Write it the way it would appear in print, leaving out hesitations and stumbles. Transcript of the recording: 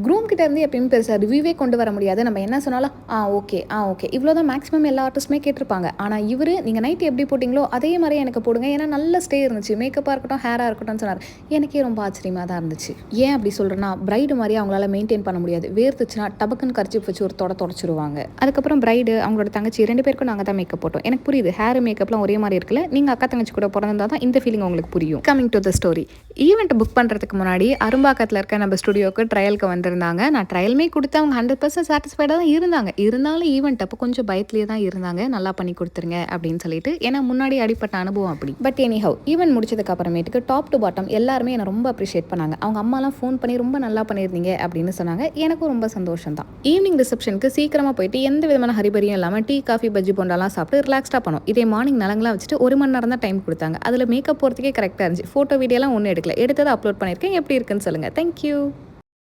Groom கிட்ட இருந்து எப்பயுமே பெருசாக ரிவ்யூவே கொண்டு வர முடியாது. நம்ம என்ன சொன்னாலும் ஓகே ஓகே இவ்வளோ தான் மேக்ஸிமம் எல்லா ஆர்டிஸ்ட்டுமே கேட்டிருப்பாங்க. ஆனால் இவர் நீங்கள் நைட் எப்படி போட்டிங்களோ அதே மாதிரி எனக்கு போடுங்க, ஏன்னா நல்ல ஸ்டே இருந்துச்சு, மேக்கப்பாக இருக்கட்டும் ஹேராக இருக்கட்டும்னு சொன்னார். எனக்கே ரொம்ப ஆச்சரியமாக தான் இருந்துச்சு. ஏன் அப்படி சொல்கிறேன்னா, பிரைடு மாதிரி அவங்களால மெயின்டைன் பண்ண முடியாது. வேர்த்துச்சுன்னா டபக்குன்னு கர்ச்சீஃப் வச்சு ஒரு தொடச்சிருவாங்க. அதுக்கப்புறம் பிரைடு அவங்களோட தங்கச்சி 2 பேருக்கும் நாங்கள் தான் மேக்கப் போட்டோம். எனக்கு புரியுது, ஹேர் மேக்கப்லாம் ஒரே மாதிரி இருக்குல்ல, நீங்கள் அக்கா தங்கச்சி கூட பிறந்தா தான் இந்த ஃபீலிங் உங்களுக்கு புரியும். Coming to the story, event book பண்ணுறதுக்கு முன்னாடி அரும்பாக்கத்தில் இருக்க நம்ம ஸ்டுடியோக்கு ட்ரையலுக்கு வந்திருந்தாங்க. நான் ட்ரையலுமே கொடுத்து அவங்க 100% சாட்டிஸ்ஃபைடாக தான் இருந்தாங்க. இருந்தாலும் ஈவெண்ட் அப்போ கொஞ்சம் பயத்திலே தான் இருந்தாங்க, நல்லா பண்ணி கொடுத்துருங்க அப்படின்னு சொல்லிட்டு. ஏன்னா முன்னாடி அடிப்பட்ட அனுபவம் அப்படி. பட் எனிஹவ் ஈவெண்ட் முடிச்சதுக்கு அப்புறமேட்டுக்கு டாப் டு பாட்டம் எல்லாருமே என்னை ரொம்ப அப்ரிஷியேட் பண்ணாங்க. அவங்க அம்மாலாம் ஃபோன் பண்ணி ரொம்ப நல்லா பண்ணியிருந்தீங்க அப்படின்னு சொன்னாங்க. எனக்கும் ரொம்ப சந்தோஷம் தான். ஈவினிங் ரிசப்ஷனுக்கு சீக்கிரமாக போயிட்டு எந்த விதமான ஹரிபரியும் இல்லாமல் டீ காஃபி பஜ்ஜி போண்டாலாம் சாப்பிட்டு ரிலாக்ஸ்டாக பண்ணோம். இதே மார்னிங் நலங்களாக வச்சுட்டு 1 மணி நேரம் தான் டைம் கொடுத்தாங்க. அதில் மேக்கப் போகிறதுக்கே கரெக்டாக இருந்துச்சு. ஃபோட்டோ வீடியோலாம் ஒன்றும் எடுக்கல, எடுத்ததை அப்லோட் பண்ணியிருக்கேன். எப்படி இருக்குன்னு சொல்லுங்கள். தேங்க்யூ.